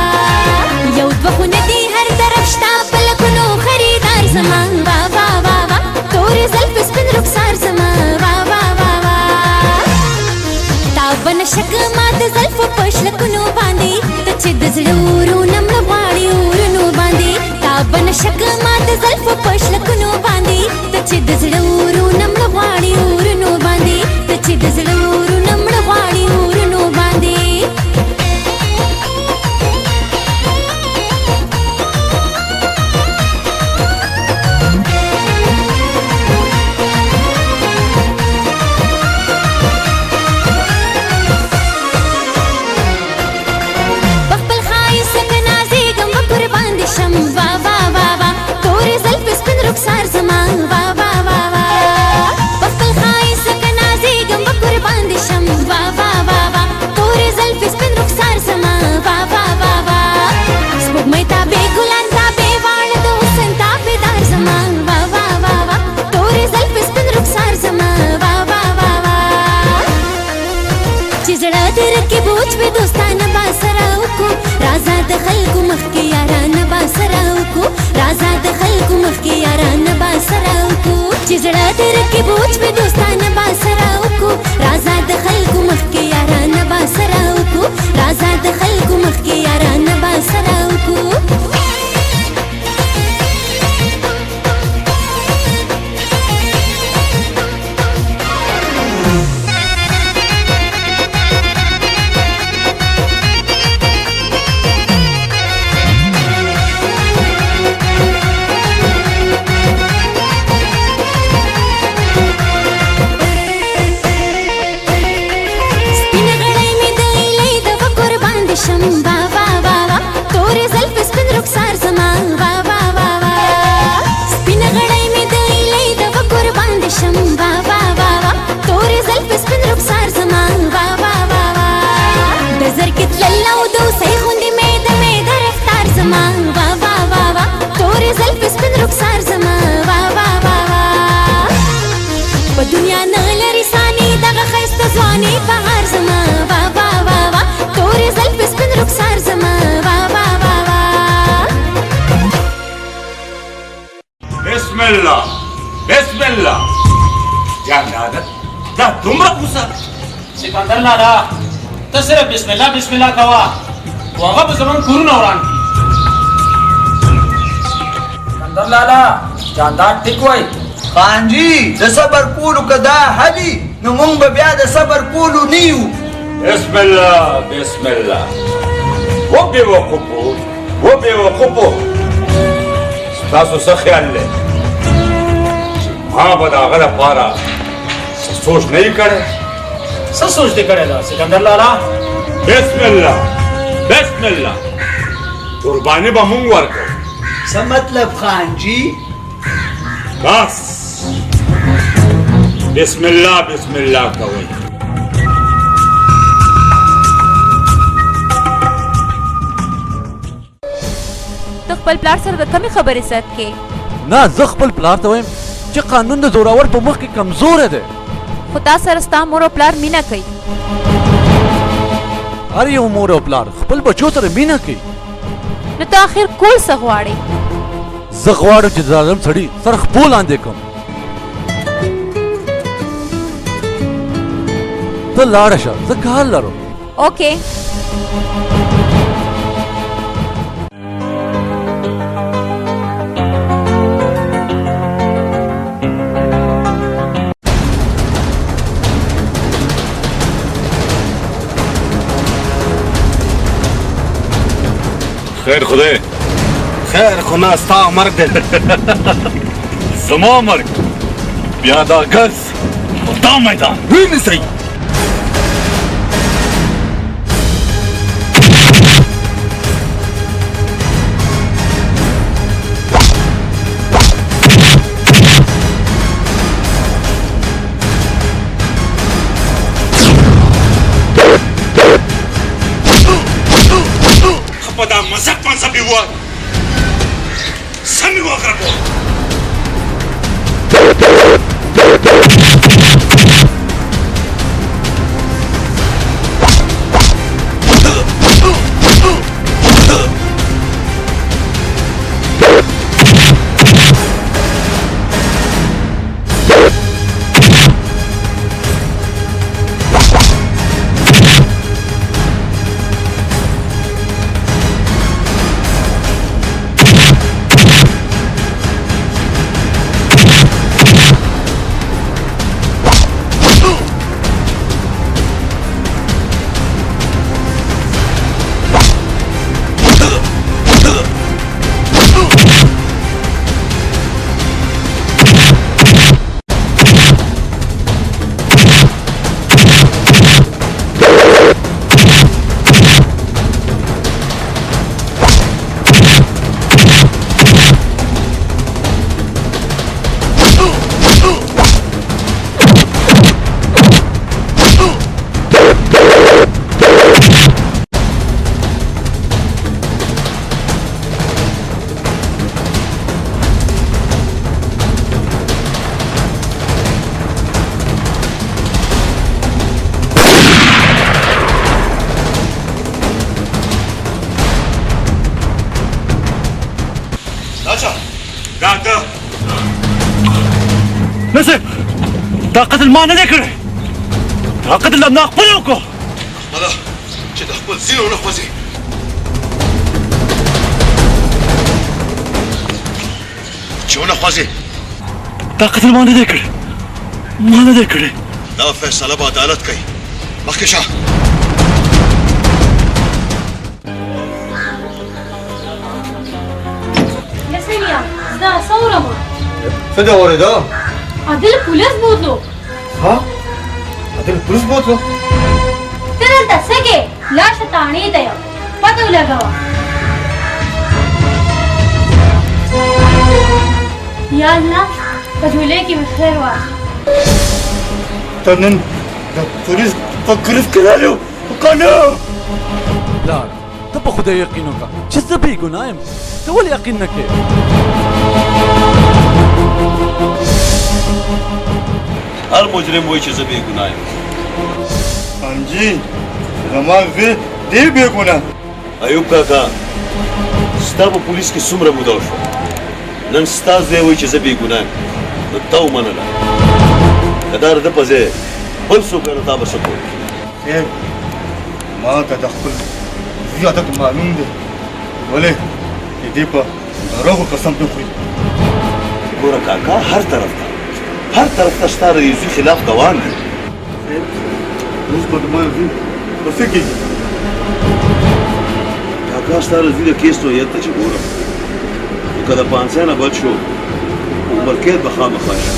P: यौ द्वखुनती हर तरफ शता पलकुनो खरीदार ज़मा वा वा वा वा तोरे ज़ल्फ़ स्पिन रुखसार ज़मा वा वा वा वा ताबन शक मात ज़ल्फ़ पशलकुनो बांदी तचिद ज़रूरू नम्र वाड़ी उरनो बांदी ताबन शक मात ज़ल्फ़ पशलकुनो बांदी तचिद ज़रूरू नम्र वाड़ी उरनो बांदी तचिद ज़रूरू नम्र वाड़ी उरनो बांदी बख्बल खाइस कनाज़ी गम कुर्बान दिशम वा वा वा वा तोरे ज़ल्फ़ स्पिन रुखसार ज़मा वा वा वा वा बख्बल खाइस कनाज़ी गम कुर्बान दिशम वा वा वा वा तोरे ज़ल्फ़ स्पिन रुखसार ज़मा वा वा वा वा स्पुगमय ताबे गुलान ताबे वाण दो सन ताबेदार ज़मा वा वा वा वा तोरे ज़ल्फ़ स्पिन रुखसार ज़मा वा वा वा वा चिजड़ा दिल के बोझ पे दोस्ताना बासराओ को राजा दखल को मख के याराना बासराओ को राजा दखल को मख के याराना बासराओ को चिजड़ा दिल के बोझ पे दोस्ताना बासराओ को राजा दखल को मख के याराना बासराओ को राजा दखल को मख के याराना बासराओ को शम वा वा वा वा तोरे ज़ल्फ़ स्पिन रुखसार ज़मा वा वा वा वा स्पिन गड़ाई में दई लई दवा कुर्बान दिशम वा वा वा वा तोरे ज़ल्फ़ स्पिन रुखसार ज़मा वा वा वा वा दज़र कित लल्ला उदो सही खुंदी में रफ्तार ज़मा वा वा वा वा तोरे ज़ल्फ़ स्पिन रुखसार ज़मा वा वा वा वा प दुनिया न लरिसानी दगा खैस्त ज़वानी बहार ज़मा वा वा वा वा तोरे ज़ल्फ़ स्पिन रुखसार ज़मा वा वा वा वा
A: बिस्मिल्लाह बिस्मिल्लाह क्या नादत दा तुमरा गुस्सा
L: सिकंदर लाला तो सिर्फ बिस्मिल्लाह बिस्मिल्लाह कवा वहाँ पर ज़मान कुरुन औरान की सिकंदर लाला जानदार ठीक हुई
F: खान जी द सबर कूलू कदा हदी नमुंग बबिया द सबर कूलू नीयू
A: बिस्मिल्लाह बिस्मिल्लाह वो बेवकूफो तासो सा ख्याल ले हाँ बदा गला पारा सोच नहीं करे
L: सब सोचते करेगा सिकंदर लाला
A: बिस्मिल्लाह बिस्मिल्लाह कुर्बानी बमुंग वर्को
F: सा मतलब खान जी
A: बस बिस्मिल्लाह बिस्मिल्लाह कवई
J: ته خپل پلار سره د کمی خبرې سات کې
I: نه زه خپل پلار ته وایم چې قانون د زوراور په مخ کې کمزوره دی
J: خو تا سره ستا مور او پلار مینه کوي
I: هر یو مور او پلار خپل بچو سره مینه کوي
J: نو ته اخر کول څه غواړې
I: زه غواړم چې ظالم سړي سر خپل لاندې کړم ته لاړه شه زه کار لرم
J: اوکې
C: خیر خدای خیر خو نه ستا مرګ دی زما مرګ بیا دا ګز او دا میدان ونیسئ
A: Pada masak pan sa biwa. Sami wa krabo.
N: نصر دا قتل ما نه دی کړی دا قتل د ما خپل وکړو
D: مده چې د خپل ځینو ونه خوځي چې ونه خوځي
N: دا قتل ما نه دی کړی ما نه دی کړی
D: دا فیصله به عدالت کوي مخکې شه
H: لسنیا زدا څورم
F: څه دا اورېده
H: عادل پولیس بوتلو
F: ها عادل پولیس بوتلو
H: ته دلته څه کې لاړ شه تاڼې ته یو پته ولګوه یا الله په جولې کې مې خیر واچوه
F: ته نن د پولیس په ګرفت کې راغلی و که نه
I: پلار ته په خدای یقین وکړه چې زه بې ګناه یم ته ولې یقین نه کوې
D: هر مجرم وایي چې زه بې ګناه یم
F: حاجي زما زوی دی بې ګناه
D: ایوب کاکا ستا په پولیس کې څومره موده وشوه نن ستا زوی وایي چې زه بې ګناه یم نو تا ومنله که دا د ده په ځای بل څوک نه تا به څه کوې
F: صاحب ما ته د خپل زوی عادت معلوم دی ولې چې دی په دروغو قسم نه خوري
D: ګوره کاکا هر طرف ته ستا د یو زوی خلاف ګوان دی
F: اوس به زما زوی په څه کېږي
D: کاکا ستا د زوی د کیس نوعیت ته چې ګورم نو که د پانسۍ نه بچ شو عمرقید به خامخا شو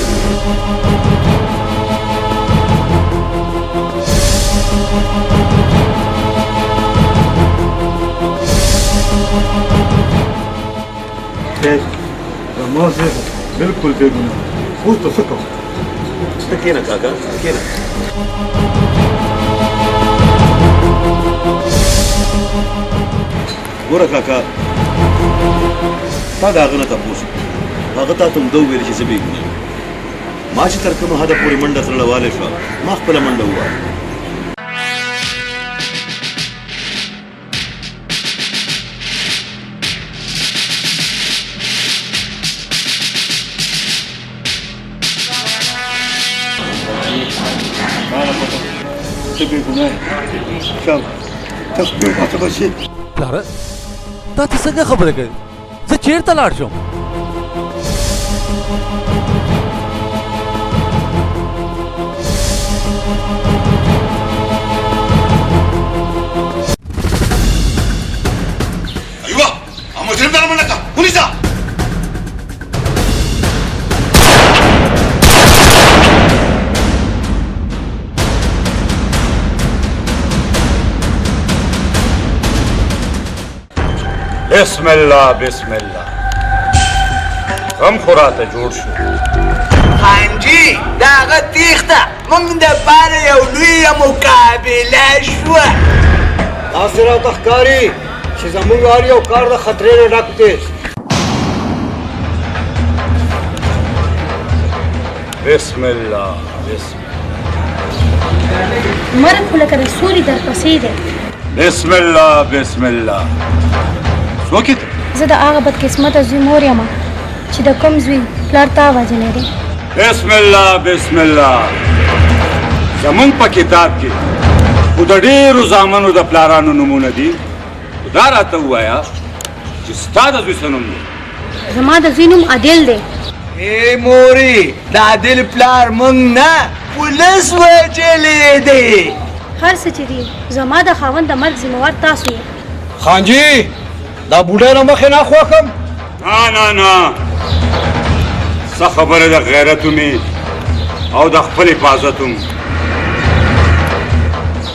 F: زما زوی بلکل بې ګناه اوس به څه کوم
D: ته کښېنه کاکا کښېنه ګوره کاکا تا د هغه نه تپوس هغه تا ته همدا وویل چې زه بې ګناه یم ما چې تر کومه حده پورې منډه زړه والی شوه ما خپله منډه ووهله
F: ته بې ګناه یې انشاءالله ته بې پاته به شې
I: پلاره دا ته څنګه خبره کوې زه چېرته لاړ شم
D: ایوه مجرم ته منډه کړه ونیسه
A: بسم الله بسم الله غم خوراته جوړ شو
F: حاجي دا هغه تیښته موږ دپاره یو لویه مقابله شوه
B: داسې راته ښکاري چې زموږ هر یو کار د خطرې نه ډک دی
A: بسم الله بسم
H: مرګ خو لکه د سولې در پسې دی
A: بسم الله بسم الله څوک یې ته
H: زه د هغه بدقسمته زوی مور یم چې د کوم زوی پلار تا وژلی دی
A: بسم الله بسم الله زمونږ په کتاب کې خو د ډېرو زامنو د پلارانو نومونه دي خو دا راته ووایه چې ستا د زوی څه نوم دی
H: زما د زوی نوم عادل دی
F: ای مورې د عادل پلار موږ نه پولیس وژلی دی
H: هر څه چې دي زما د خاوند د مرګ ذمهوار تاسو یې
B: خانجي دا بوډۍ نه مخې نه خوښم
A: نه نه نه څه خبره د غیرت مې او د خپل حفاظت هم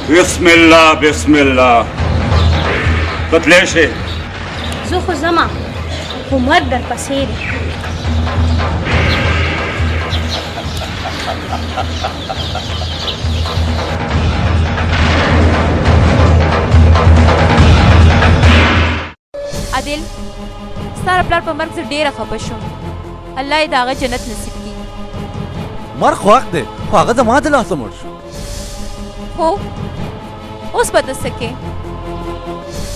A: بسم الله بسم الله ته تللی شې
H: زه خو ځمه خو مرګ در پسې دی
J: عادل ستاره پلار په مرګ زه ډېره خفه شوم الله یې د هغه جنت نصیب کړي
I: مرګ خو حق دی خو هغه زما د لاسه مړ شو
J: خو اوس به ته څه کې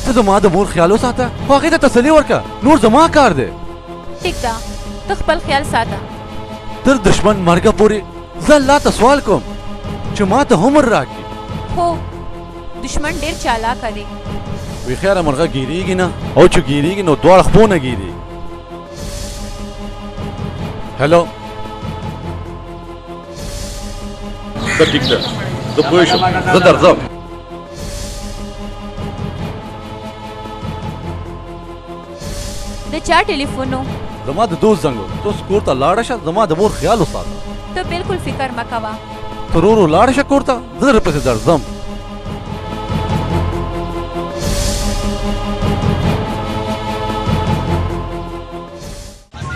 I: ته زما د مور خیال وساته خو هغې ته تسلي ورکړه نور زما کار دی
J: ټیک ده ته خپل خیال ساته
I: تر دشمن مرګه پورې زه الله ته سوال کوم چې ما ته عمر راکړي.
J: هو دشمن ډیر چالاک دی.
I: وی خیره مرغه ګیریږي نه، او چې ګیریږي نو دواړه خپو نه ګیریږي. هلو
D: ته ټیک ده، زه پوه شوم، زه درځم.
J: د چا ټلیفون و؟
I: زما د دوست زنګ و. ته اوس کور ته لاړه شه، زما د مور خیال وساته.
J: ته بالکل فکر مه کوه.
I: ته ورو ورو لاړه شه کور ته، زه درپسې درځم.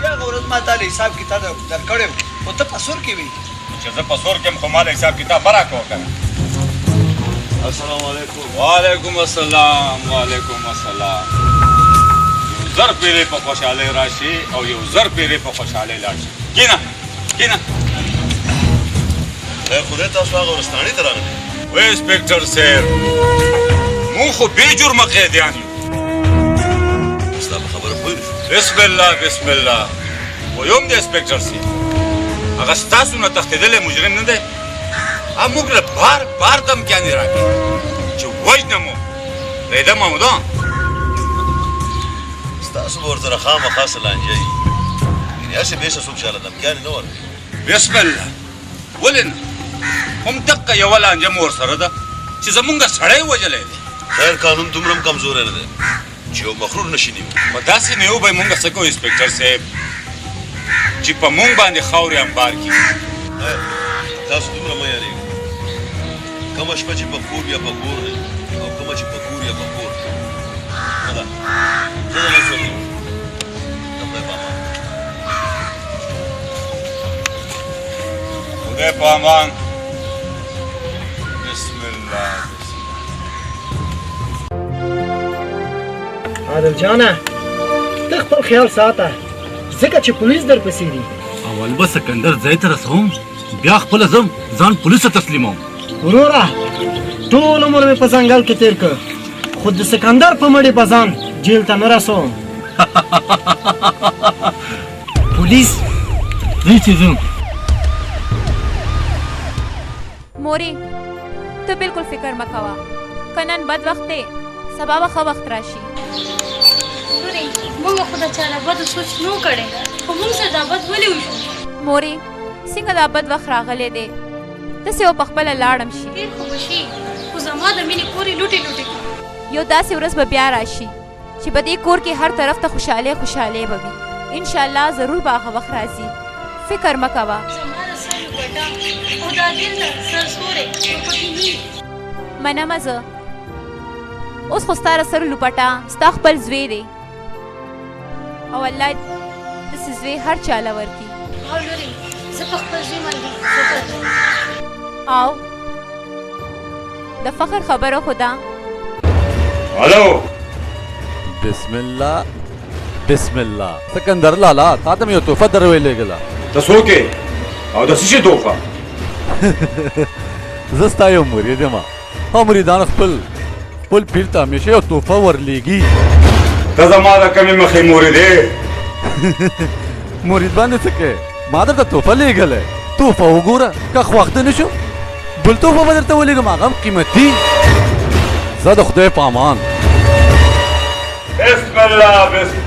B: هغه ورځ ما ته حساب کتاب درکړی و، خو ته په سور کې وې.
A: چې زه په سور کې یم خو ما له حساب کتاب مه راکوه که نه.
D: السلام علیکم.
A: وعلیکم السلام. وعلیکم السلام. یو زر پیرې په خوشحالۍ راشي او یو زر پیرې په خوشحالۍ لاړ شي. کینه کینه.
D: خدای تاسو هغه ورستاني ته راغلئ.
A: وی انسپکټر صاحب مونږ خو بې جرمه قیدیان یو.
D: ستا په خبره پوه نه شو.
A: بسم الله بسم الله. ویم د انسپکټر صاحب هغه ستاسو نه تښتېدلی مجرم نه دی. هغه موږ له بار بار دمکیانې راکړي چې وژنم مو ریده محموده.
D: ستاسو به ورسره خامخا څه لانجه وي، یعنې هسې بېسه څوک چاله دمکیانې نه ورکوي.
A: بسم الله. ولې نه؟ هم دقه یوه لانجه مو ورسره ده چې زمونږ سړی وژلی دی.
D: خیر قانون دومره هم کمزوری نه دی چې یو مخرور نشي نیولی.
A: په داسې نه یو به یې مونږ څه کوو انسپکټر صاحب چې په مونږ باندې خاورې انبار کړي.
D: تاسو دومره مه یارېږئ. کومه شپه چې په کور یا په کور دی او کومه چې په کور یا په کور دی. ښه ده، زه د نس ورته د خدای په امان.
A: خدای په امان. بسم الله.
Q: عادل جانه ته خپل خیال ساته ځکه چې پولیس درپسې دي.
C: اول به سکندر ځای ته رسوم، بیا خپله ځم ځان پولیسو ته تسلیموم.
Q: وروره ټول عمر مې په ځنګل کې تېر کړ، خو د سکندر په مړې به ځان جیل ته نه رسوم.
C: پولیس زه چې ځم.
J: مورې ته بالکل فکر مه کوه، که نن بد وخت دی سبا به ښه وخت راشي.
H: نورې موږ خو د چا له بدو سوچ نو کړی، خو موږ سره دا بد ولې وشو؟
J: مورې څنګه دا بد وخت راغلی دی، داسې به پخپله لاړم شي.
H: ډېر خو به شي، خو زما د مینې کور یې لوټې لوټې کړو.
J: یو داسې ورځ به بیا راشي چې په دې کور کې هر طرف ته خوشحالۍ خوشحالۍ به وي. انشاءالله ضرور به هغه وخت راځي، فکر مه کوه.
H: زما د سر لوپټه او دا دل ته سر سورې نو پکې نه.
J: منمه زه اوس خو ستا سر لوپټه ستا خپل زوی دی او الله داسې زوی هر چاله ورکړي.
H: او لورې زه په خپل زوی باندې فخر کوم.
J: او د فخر خبره خو ده.
A: هلو
I: بسم الله بسم الله. سکندر لالا تا ته مې یو تحفه در ویلېږله.
A: ته څوک یې او د څه شي تحفه؟
I: زه ستا یو مرید یم او مریدان خپل پیر ته همیشه یو تحفه ورلیږي.
A: ته زما د کمې مخې مرید یې؟
I: مرید باندې څه کوې؟ ما درته تحفه لیږلی. تحفه وګوره، که خواخته نه شو بل تحفه به درته ولیږم، هغه هم قیمتي. زه د خدای په امان.
A: بسم الله بسم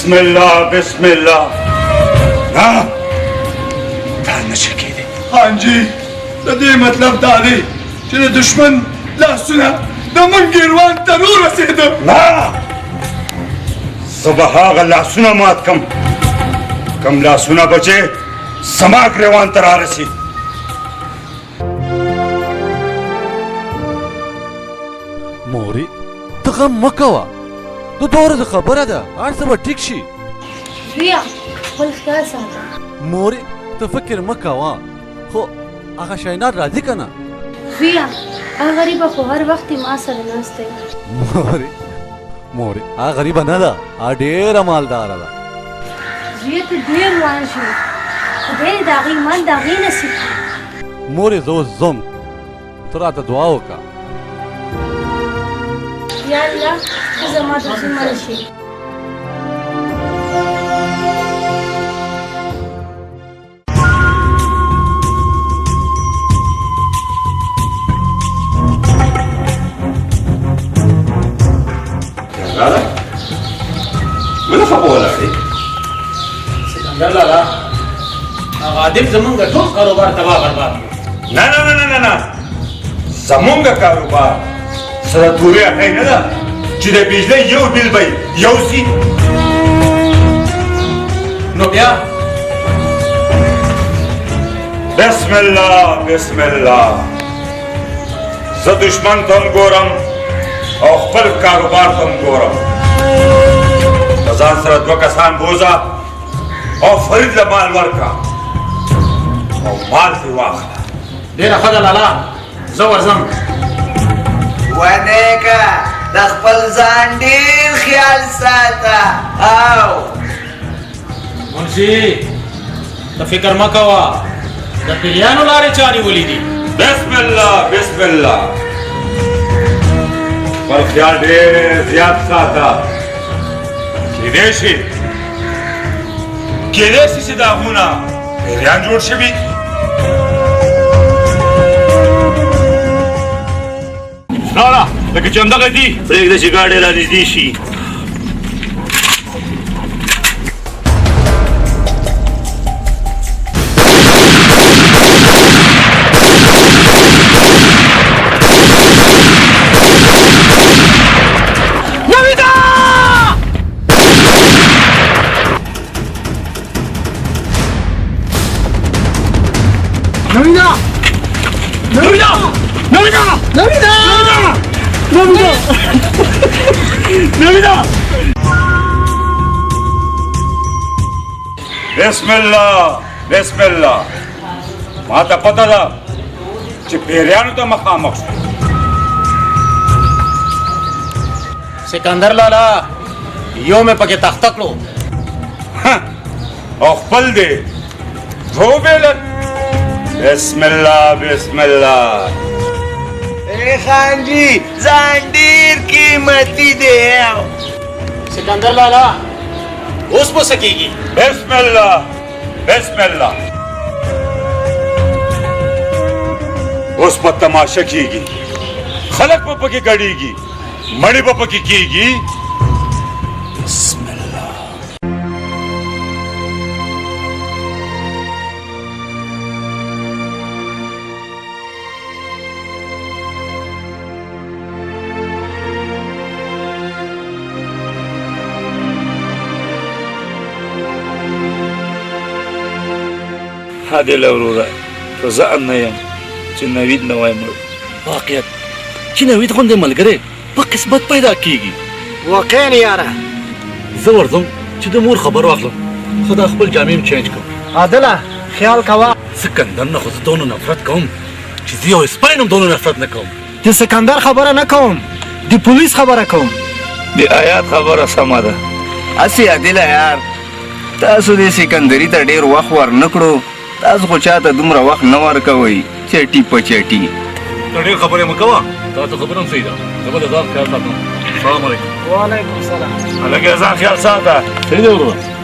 A: بسم الله بسم الله. نه دا نشي کېدی.
I: حاجي د دې مطلب دا دی چې د دشمن لاسونه د موږ ګیروان ته ورسېده.
A: نه زه به هغه لاسونه مات کم کوم لاسونه به چې زما ګریوان ته رارسي.
I: ته غم مه کوه د دوه ورځو خبره ده هر څه به ټیک شي
H: زویا خپل خیال ساته
I: مورې ته فکر مه کوه خو هغه شاینار راځي که نه
H: زویا هغه غریبه خو هر وخت ما سره ناست دی
I: مورې هغه غریبه نه ده هغه ډېره مالداره ده
H: زویا ته ډېر روان شو خدای دې د هغې مال د هغې نصیب کړي
I: مورې زه اوس ځم ته راته دعا وکړه
H: یا الله ته زما د زوی مل شي
A: لالا ولې خپه ولاړې
L: سکندر لالا هغه عادل زمونږ ټول کاروبار تباه برباد کړ
A: نه نه نه نه نه زمونږ کاروبار سره تورې اټۍ نه ده چې د بجلۍ یو بل به یو سي
L: نو بیا
A: بسم الله بسم الله زه دشمن ته هم ګورم او خپل کاروبار ته هم ګورم د ځان سره دوه کسان بوځه او فرید له مال ورکړه او مال ترې واخله
L: ډېره ښه ده لالا زه ورځم
F: ونیکه د خپل ځان ډېر خیال ساته او
L: منشي ته فکر مه کوه د پیریانو لارې چا نیولي دي
A: بسم الله بسم الله خپل خیال ډېر زیات ساته کیدای شي چې دا غونه پیریان جوړ شوي
C: لاړه لکه چې همدغه دي پرېږده چې ګاډی را نږدې شي
Q: نویدا نویدا نویدا نویدا نویدا
C: نویدا
A: بسم الله بسم الله ما ته پته ده چې پیریانو ته مخامخ شو
L: سکندر لالا یو مې پکې تخته کړو
A: او خپل دی روبېلل بسم الله بسم الله
F: اے خان جی ځان ډېر قیمتي دی
L: سکندر لالا اوس به څه کېږي
A: بسم الله بسم الله اوس په تماشه کېږي خلک به پکې ګډېږي مړی به پکې کېږي بسم الله
C: عادل وروره که زه هم نه یم چې نوید نه وای مړ واقعیت چې نوید غوندې ملګری په قسمت پیدا کېږي
Q: واقعا یاره
C: زه ورځم چې د مور خبر واخلم خو دا خپل جامې م چینج کړم
Q: عادله خیال کوه
C: سکندر نه خو زه دونه نفرت کوم چې زه یو سپی نه هم دونه نفرت نه کوم
Q: د سکندر خبره نه کوم د پولیس خبره کوم
C: د آیات خبره سمه ده
G: هسې عادله یار تاسو دې سکندري ته ډېر وخت ورنه کړو تاسو خو چاته دومره وخت نه ورکوئ چټي په چټي
C: ته ډېر خبرې مه کوه تاسو خبره هم صحیح ده زه به د ځان خیال ساتم السلام علیکم
Q: وعلیکم السلام
C: هلکه ځان خیال ساته صحیح دی وروره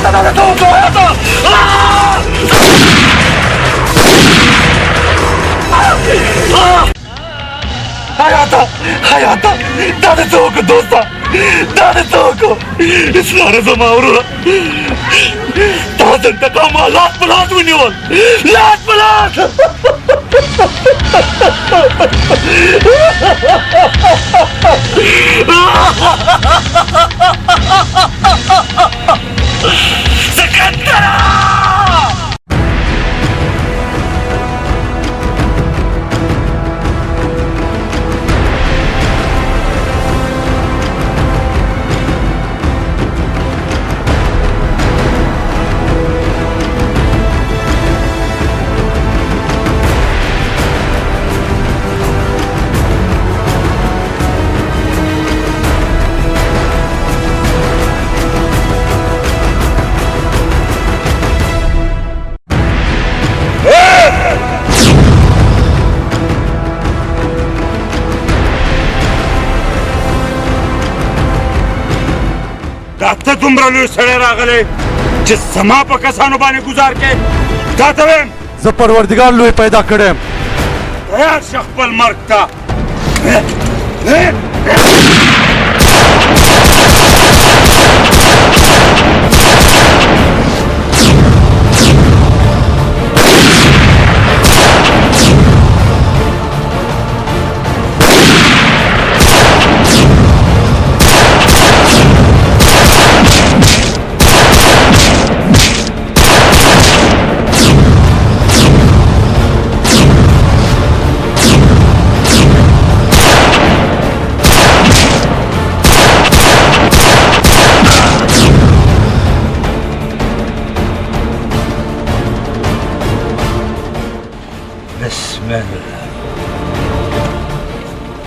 N: दादा तो आया था आया था दादा तो को दोस्ता दादा तो को इस लारे जमावरू दादा तकामा लात पलात विनिवल लात पलात सिकंदरा
A: दाता तुमरा लुई सड़े रागले जिस समा पर कसानो बाने गुजार के दाता वेम
I: ज परवरदिगार लुई पैदा करेम
A: तयार शख्पल मर्ग था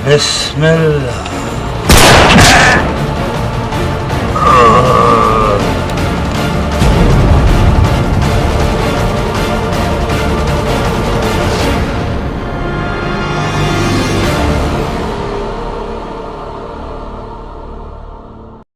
N: बिस्मिल्लाह